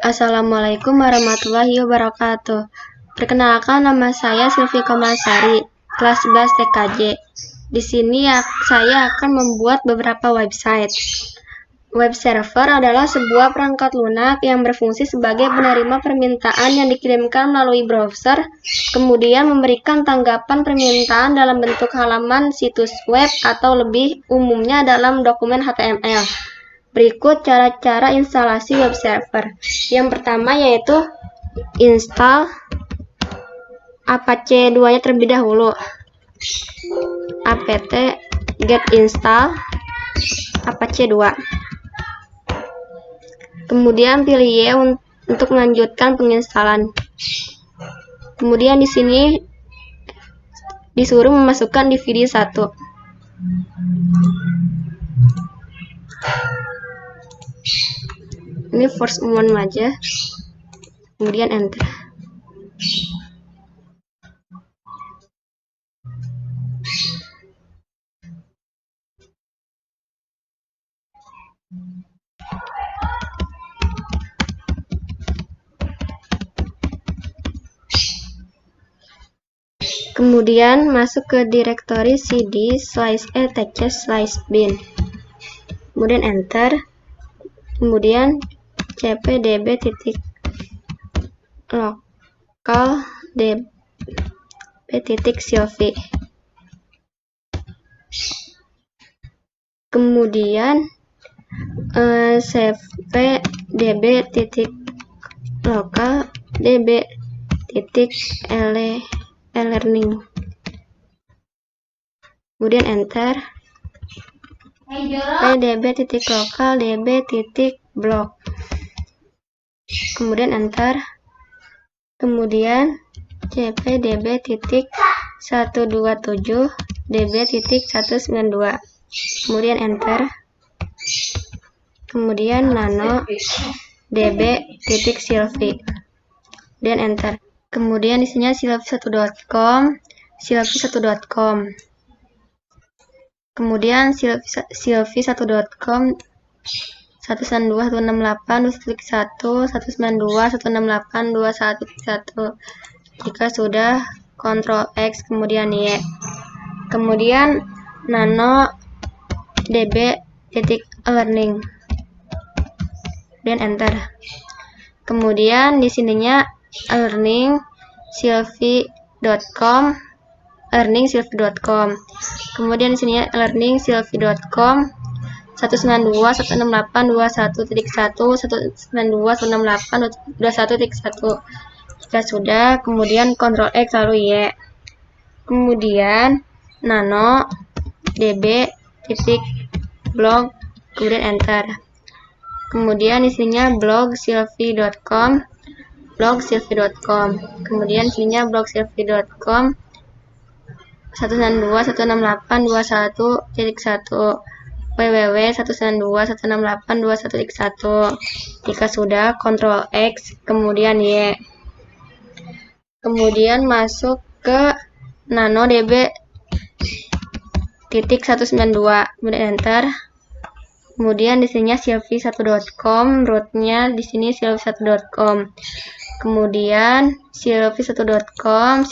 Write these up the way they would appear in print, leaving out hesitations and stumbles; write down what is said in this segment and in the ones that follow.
Assalamualaikum warahmatullahi wabarakatuh. Perkenalkan, nama saya Silvi Kamalsari, kelas 11 TKJ. Di sini saya akan membuat beberapa website. Web server adalah sebuah perangkat lunak yang berfungsi sebagai penerima permintaan yang dikirimkan melalui browser, kemudian memberikan tanggapan permintaan dalam bentuk halaman situs web atau lebih umumnya dalam dokumen HTML. Berikut cara-cara instalasi web server. Yang pertama yaitu install apache 2-nya terlebih dahulu. apt get install apache 2. Kemudian pilih Y untuk melanjutkan penginstalan. Kemudian di sini disuruh memasukkan DVD 1. Ini first one aja. Kemudian enter. Kemudian masuk ke direktori cd /etc/bin. Kemudian enter. Kemudian cpdb.local db.silvi. Kemudian cpdb.local db.e-learning. Kemudian enter. pdb.local db.blog. Kemudian enter. Kemudian cpdb.127 db.192. Kemudian enter. Kemudian nano db.silvi. Kemudian enter. Kemudian isinya silvi1.com, silvi1.com. Kemudian silvi1.com 192.168.1.192.168.21.1. Jika sudah, Ctrl X kemudian Y. Kemudian nano db.learning. Dan enter. Kemudian di sininya learning silvi.com. Kemudian di sini learning silvi.com 192.168.21.192.168.21.1. Jika sudah, kemudian Ctrl X lalu Y. Kemudian nano db.blog, kemudian enter. Kemudian isinya blog silvi.com, kemudian isinya blog silvi.com 192.168.21.1 www.192.168.21.1. Jika sudah, Ctrl X kemudian Y. Kemudian masuk ke nano db.192, kemudian enter. Kemudian di sini silvi1.com, rootnya di sini silvi1.com. Kemudian silvi1.com,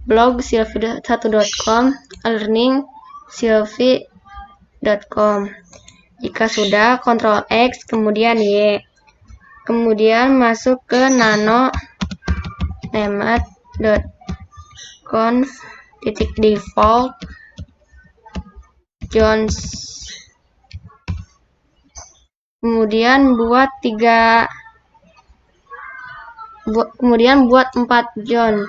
blog silvi1.com, learning silvi.com. Jika sudah, Ctrl X kemudian Y. Kemudian masuk ke nano nemad.conf.default Jones. Kemudian buat 4 zone.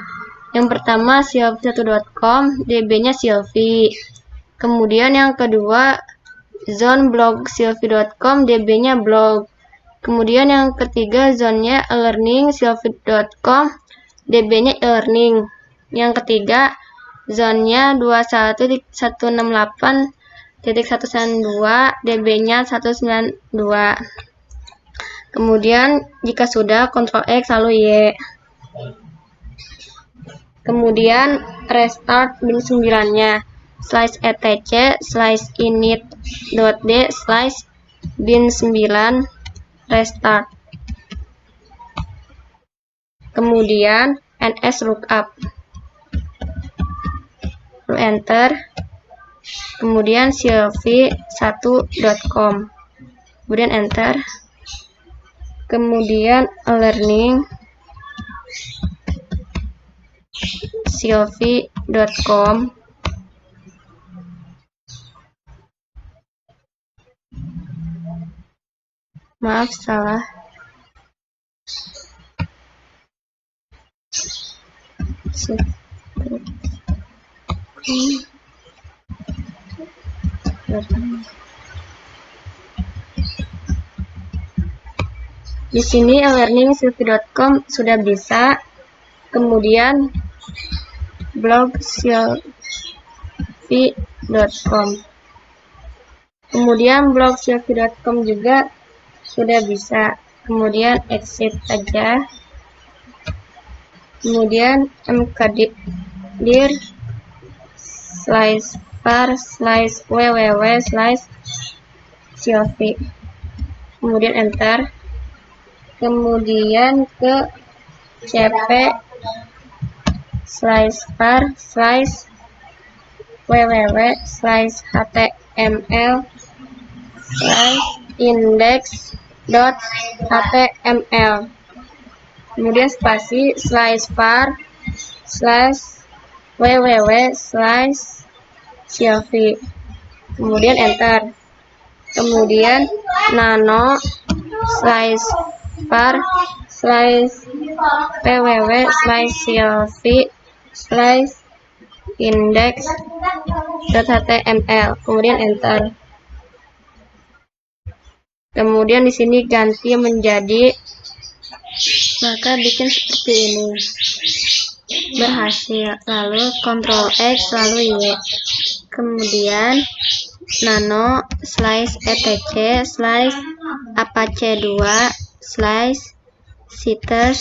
Yang pertama silvi1.com, db-nya silvi. Kemudian yang kedua zone blog silvi.com, db-nya blog. Kemudian yang ketiga zone-nya learning silvi.com, db-nya e-learning. Yang ketiga zone-nya 21.168.192, db-nya 192. Kemudian jika sudah, Ctrl X lalu Y. Kemudian restart bin 9-nya /etc/init.d/bin9 restart. kemudian NSLOOKUP, lalu enter, kemudian silvi1.com, kemudian enter, kemudian learning silvi.com, maaf salah, di sini learning silvi.com sudah bisa, kemudian blog silvi.com, kemudian blog silvi.com juga sudah bisa, kemudian exit aja, kemudian mkdir /var/www/silvi, kemudian enter, kemudian ke cp/www/html/index.html, kemudian spasi /var/www/silvi, kemudian enter, kemudian nano /var/www/silvi/index.html, kemudian enter. Kemudian di sini ganti menjadi, maka bikin seperti ini, berhasil. Lalu Ctrl X lalu Y, kemudian nano /etc /apache2/citus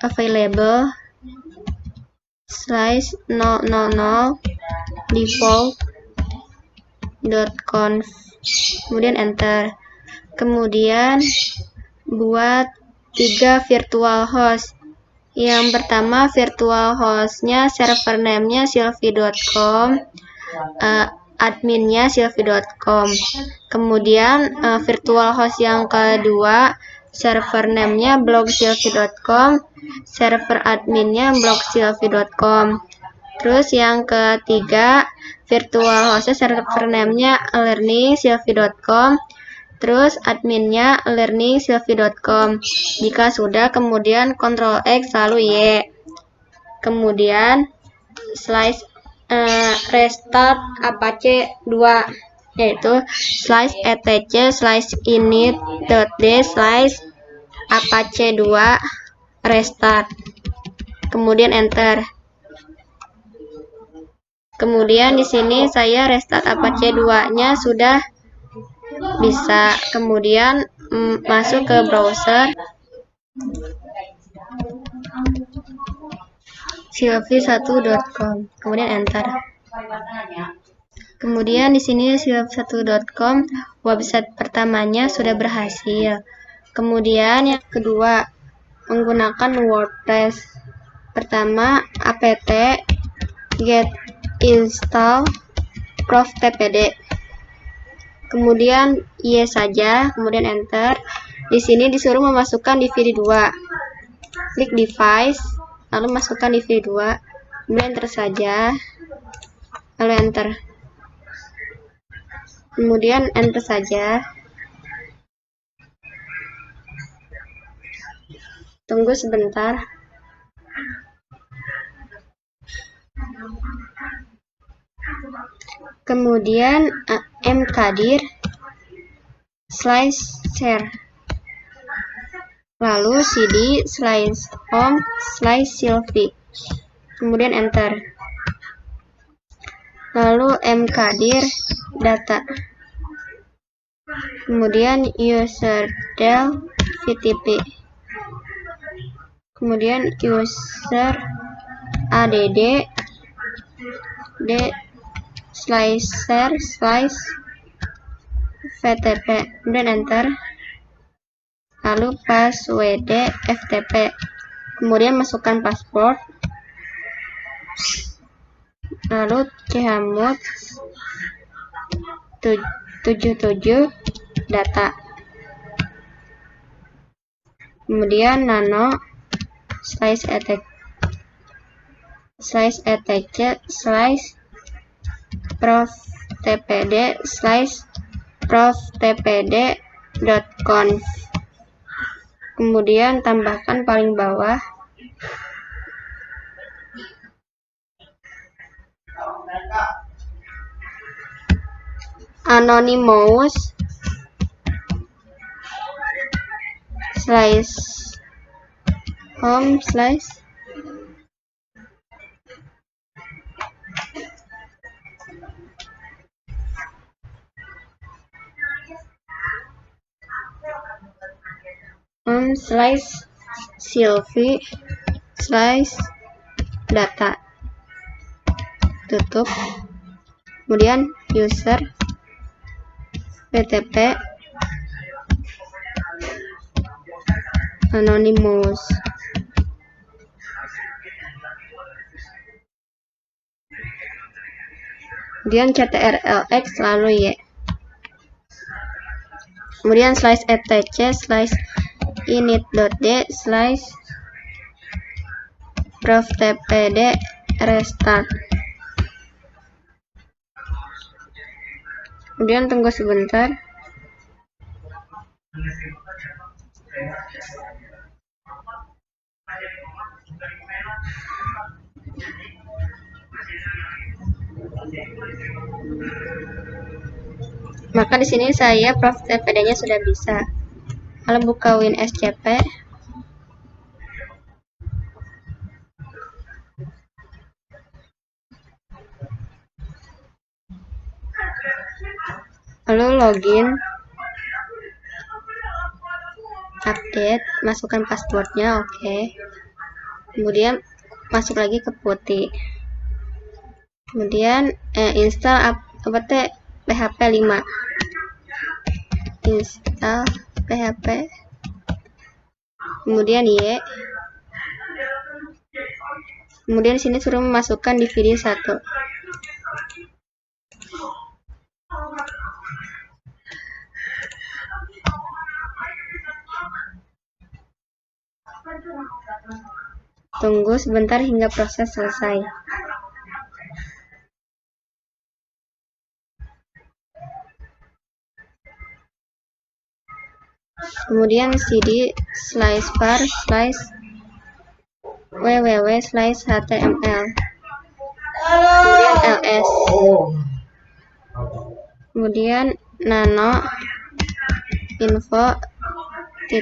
available /000 default.conf, kemudian enter, kemudian buat 3 virtual host. Yang pertama virtual hostnya server name-nya silvi.com, adminnya silvi.com, kemudian virtual host yang kedua server name-nya blogsilvi.com, server adminnya blogsilvi.com. Terus yang ketiga virtual hostnya server name-nya learningsilvi.com, terus adminnya learningsilvi.com. Jika sudah, kemudian Ctrl X lalu Y, kemudian restart Apache 2, yaitu /etc/init.d/apache2 restart, kemudian enter. Kemudian di sini saya restart Apache 2-nya sudah bisa, kemudian masuk ke browser silvi1.com, kemudian enter. Kemudian di sini silvi1.com website pertamanya sudah berhasil. Kemudian yang kedua menggunakan WordPress. Pertama apt get install prof.tpd, kemudian yes saja, kemudian enter. Di sini disuruh memasukkan DVD 2, klik device lalu masukkan DVD 2, kemudian enter saja, lalu enter, kemudian enter saja, tunggu sebentar. Kemudian mkdir/share, lalu cd/home/silvi, kemudian enter, lalu mkdir data, kemudian userdel vtp, kemudian user add d/share/vtp, kemudian enter, lalu password FTP, kemudian masukkan password, lalu chmod 77 data, kemudian nano slice attach prof tpd/prof/tpd.conf, kemudian tambahkan paling bawah anonymous /home/ /Sylvie/data, tutup, kemudian user wtp anonymous, kemudian ctrlx lalu y, kemudian /etc/init.d/prof/tpd restart, kemudian tunggu sebentar. Maka di sini saya prof/tpd-nya sudah bisa. Lalu buka WinSCP. Lalu login, update, masukkan passwordnya, oke. Kemudian masuk lagi ke PuTTY. Kemudian install apt php 5. Install php. Kemudian y. Kemudian di sini suruh memasukkan DVD 1. Tunggu sebentar hingga proses selesai. Kemudian cd /var/www/html, kemudian ls, kemudian nano info.php,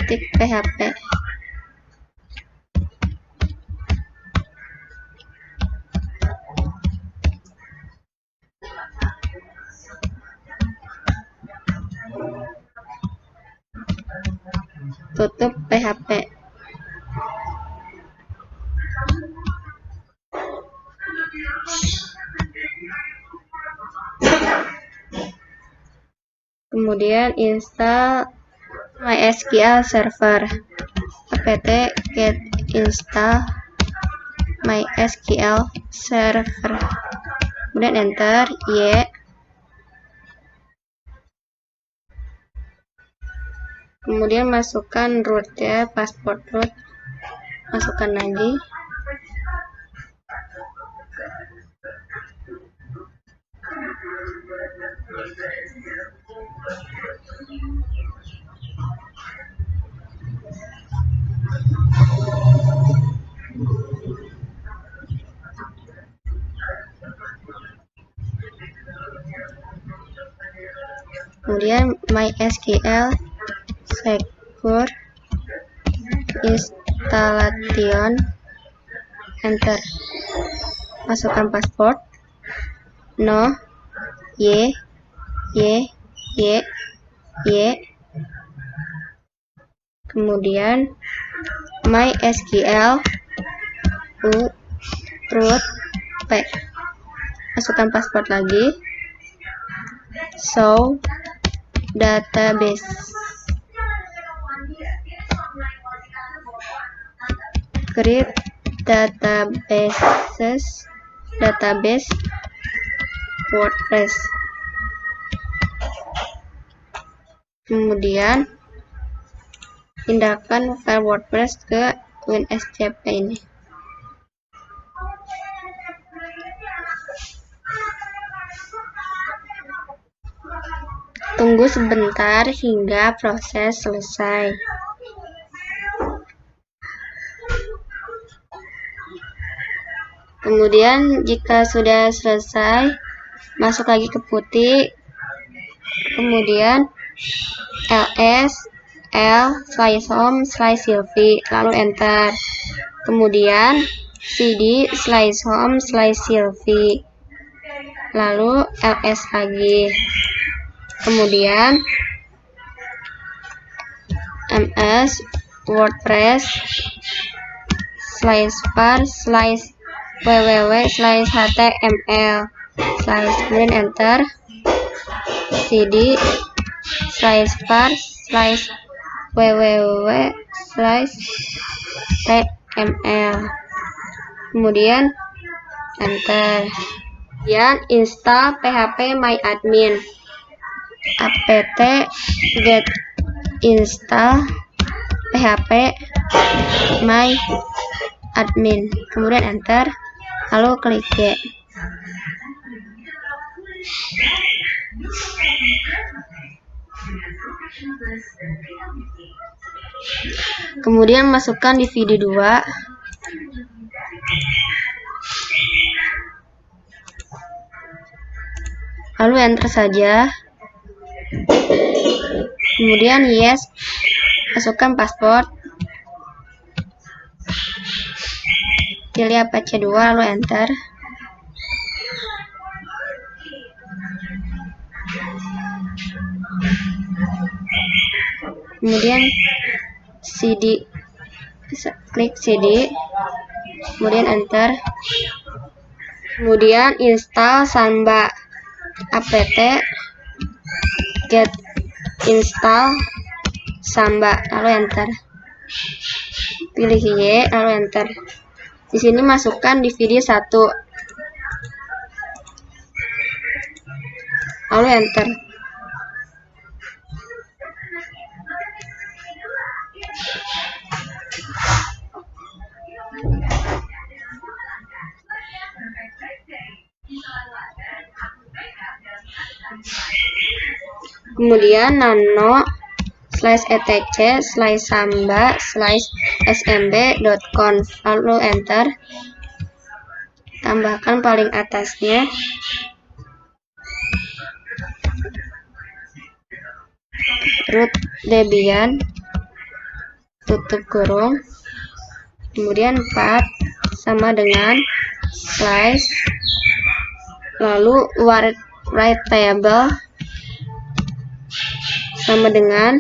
tutup PHP. Kemudian install MySQL server, apt get install MySQL server, kemudian enter y, kemudian masukkan root ya, password root, masukkan lagi. Kemudian MySQL secure installation, enter, masukkan password, no, y, kemudian MySQL root p, masukkan password lagi, show database, create database WordPress. Kemudian pindahkan file WordPress ke WinSCP ini. Tunggu sebentar hingga proses selesai. Kemudian jika sudah selesai, masuk lagi ke putih. Kemudian ls/home/Sylvie, lalu enter. Kemudian cd/home/Sylvie, lalu ls lagi. Kemudian ms wordpress/var/www/html, kemudian enter. cd/var/www/html, kemudian enter. Kemudian install phpMyAdmin, apt get install phpMyAdmin, kemudian enter, lalu klik G. Kemudian masukkan DVD 2. Lalu enter saja. Kemudian yes, masukkan password. Pilih Apache 2 lalu enter. Kemudian cd, klik cd, kemudian enter. Kemudian install Samba, apt get install Samba, lalu enter. Pilih Y lalu enter. Di sini masukkan DVD 1, lalu enter. Kemudian nano/etc/samba/smb.conf, lalu enter. Tambahkan paling atasnya. Root Debian, tutup kurung, kemudian 4 sama dengan slash, lalu write table sama dengan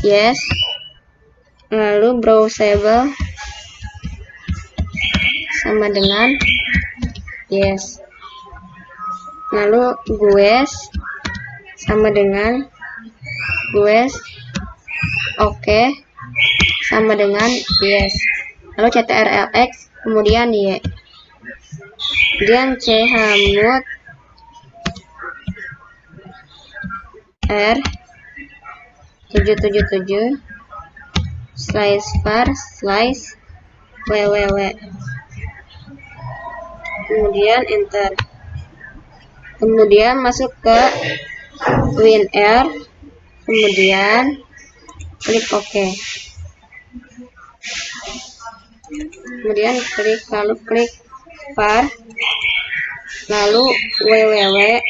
yes, lalu browsable sama dengan yes, lalu gues sama dengan gues, oke sama dengan yes, lalu ctrlx kemudian y, kemudian chmod r777/var/www, kemudian enter. Kemudian masuk ke WinR, kemudian klik OK, kemudian lalu klik var, lalu www,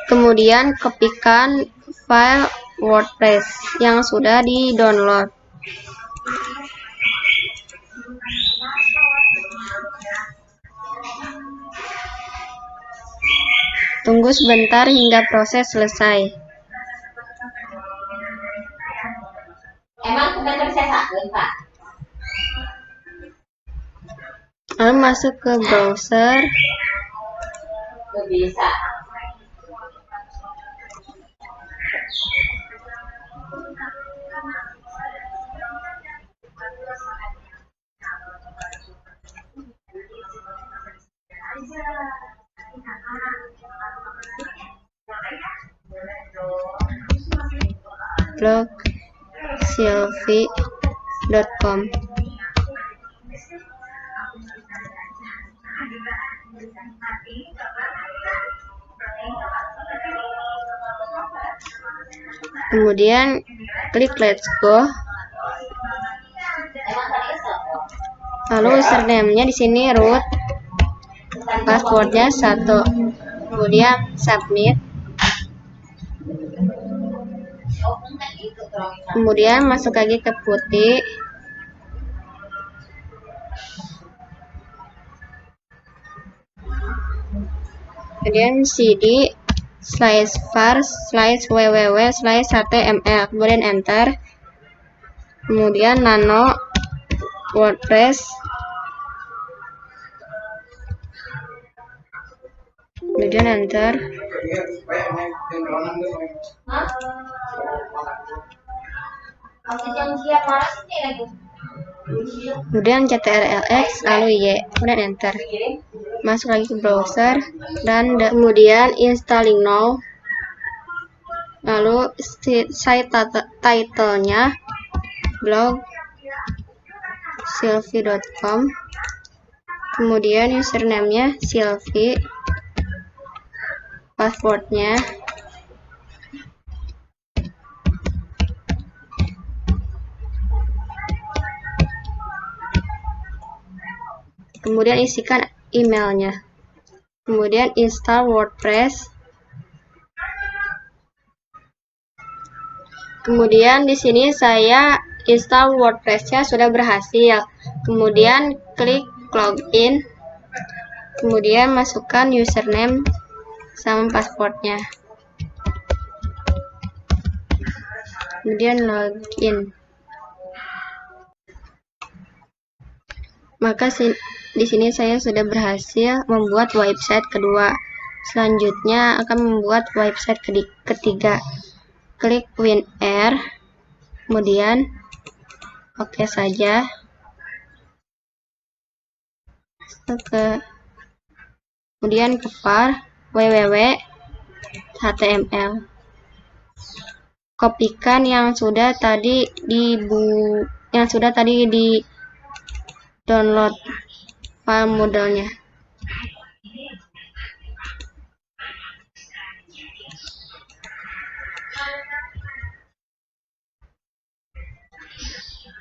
kemudian kopikan file WordPress yang sudah di-download. Tunggu sebentar hingga proses selesai. Emang kita bisa sakit, Pak? Lalu masuk ke browser. Bisa. blog sylvie.com. Kemudian klik let's go. Lalu username-nya di sini root, passwordnya 1. Kemudian submit. Kemudian masuk lagi ke putih. Kemudian cd /var/www/html. Kemudian enter. Kemudian nano WordPress. Kemudian enter. Kemudian ctrlx lalu y, kemudian enter. Masuk lagi ke browser dan kemudian installing now. Lalu site title-nya blog sylvie.com. Kemudian username-nya Sylvie. Passwordnya kemudian isikan emailnya. Kemudian install WordPress. Kemudian di sini saya install WordPress-nya sudah berhasil. Kemudian klik login. Kemudian masukkan username sama passwordnya. Kemudian login. Maka di sini saya sudah berhasil membuat website kedua. Selanjutnya akan membuat website ketiga. Klik WinRAR. Kemudian oke saja. Kemudian ke var www.html. Kopikan yang sudah tadi di download file modelnya.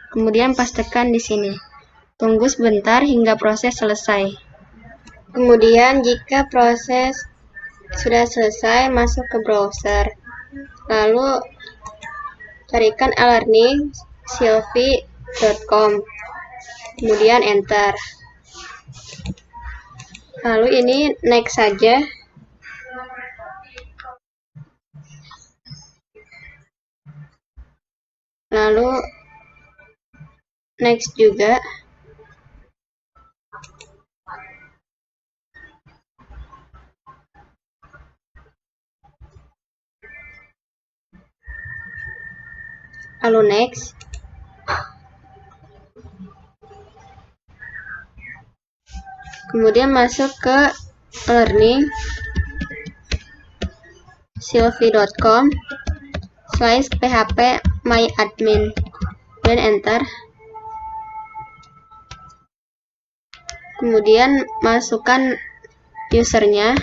Kemudian pastekan di sini. Tunggu sebentar hingga proses selesai. Kemudian jika proses sudah selesai, masuk ke browser. Lalu carikan e-learning sylvie.com. Kemudian enter. Lalu ini next saja. Lalu next juga. Lalu next. Kemudian masuk ke learning sylvie.com/php myadmin dan enter. Kemudian masukkan usernya,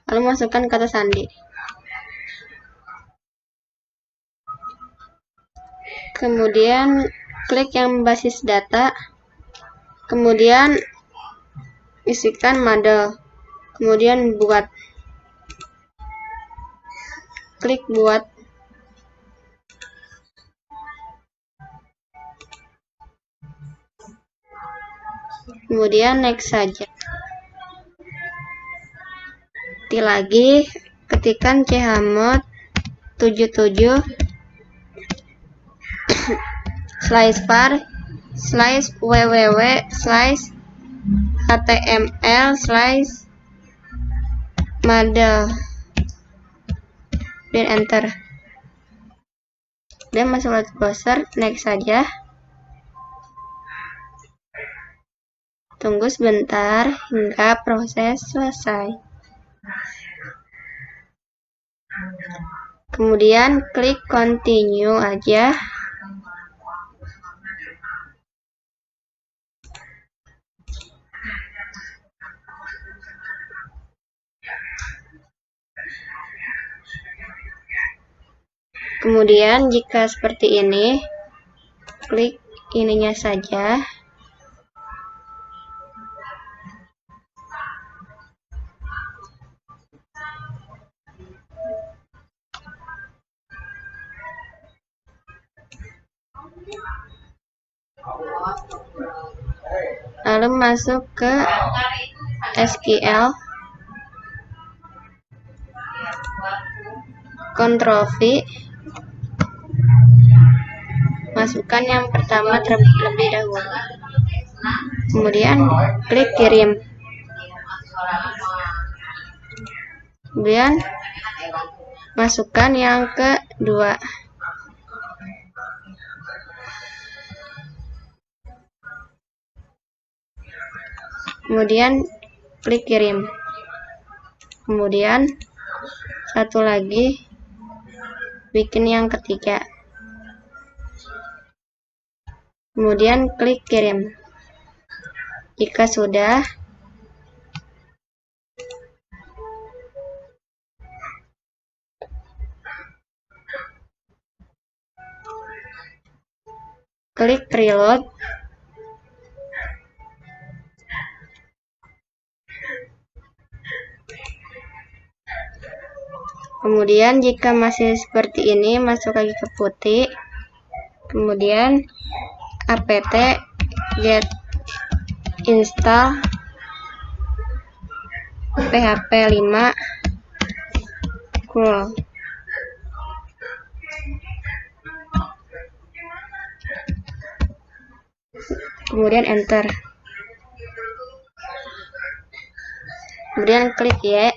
lalu masukkan kata sandi. Kemudian klik yang basis data. Kemudian isikan model. Kemudian buat. Klik buat. Kemudian next saja. Ketik lagi, ketikkan chmod 77 /var/www/html/model dan enter. Dan masuk ke browser, next saja. Tunggu sebentar hingga proses selesai. Kemudian klik continue aja. Kemudian jika seperti ini, klik ininya saja. Lalu masuk ke SQL, Ctrl V, masukkan yang pertama terlebih dahulu, kemudian klik kirim, kemudian masukkan yang kedua, kemudian klik kirim, kemudian satu lagi bikin yang ketiga, kemudian klik kirim. Jika sudah, klik reload. Kemudian jika masih seperti ini, masuk lagi ke putih, kemudian apt get install php 5 curl. Kemudian enter, kemudian klik Y.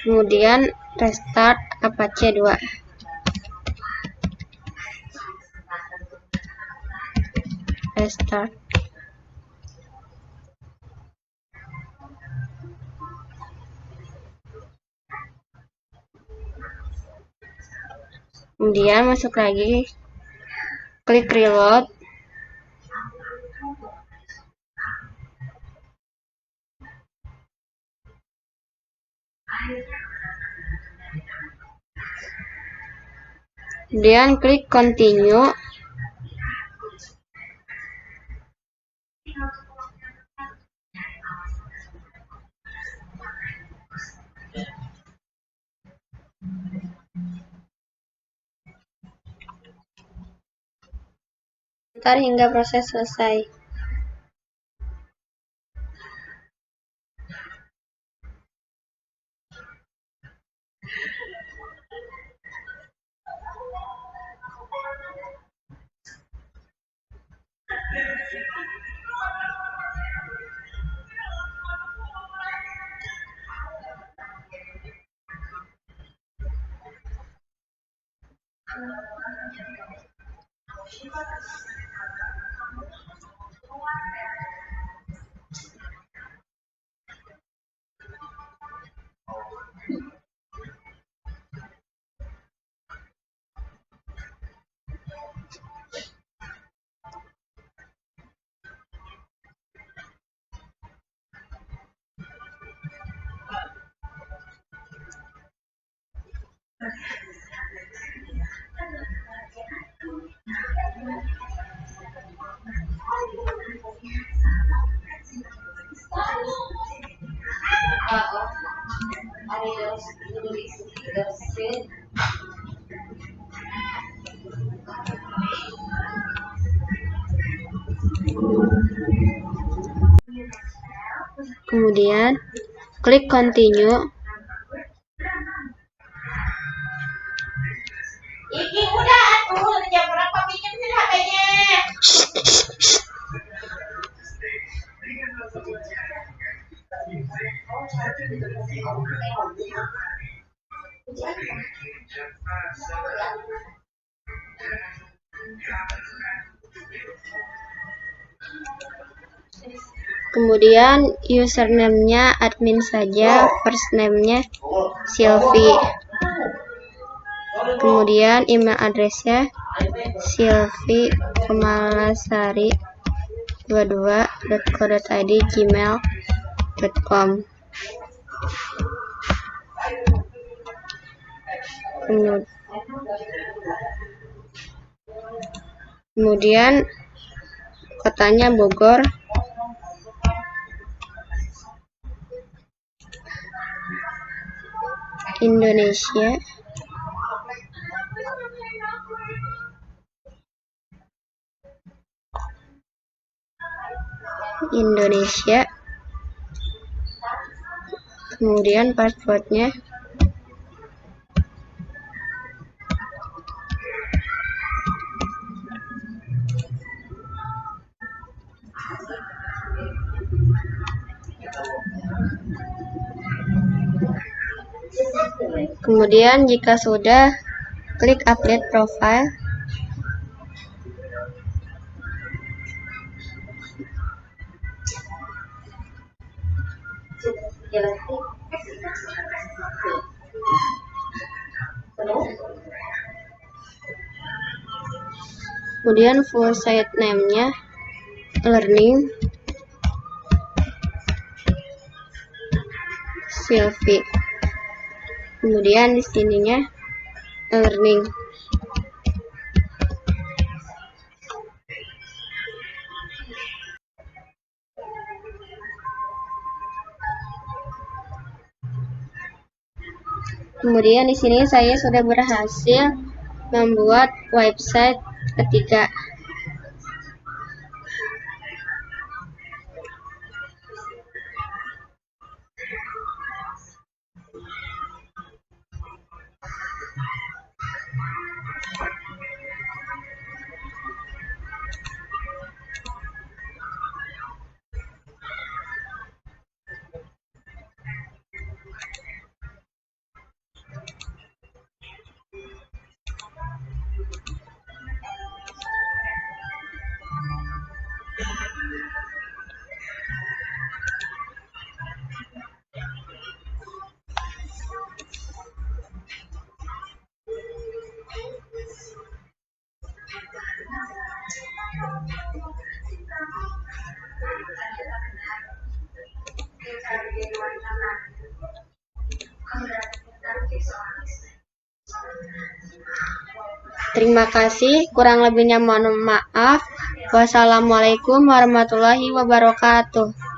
Kemudian restart Apache 2. Restart. Kemudian masuk lagi, klik reload. Kemudian klik continue. Sebentar hingga proses selesai. Kemudian klik continue. Iki udah tuh jam berapa pinjam sih HP-nya? Kemudian username-nya admin saja, first name-nya Sylvie. Kemudian email address-nya sylvie.kamalasari22@gmail.com. Kemudian kotanya Bogor. Indonesia. Kemudian passwordnya kemudian jika sudah, klik update profile. Kemudian full site name-nya learning Sylvie. Kemudian di sininya learning. Kemudian di sini saya sudah berhasil membuat website ketiga. Terima kasih, kurang lebihnya mohon maaf. Wassalamualaikum warahmatullahi wabarakatuh.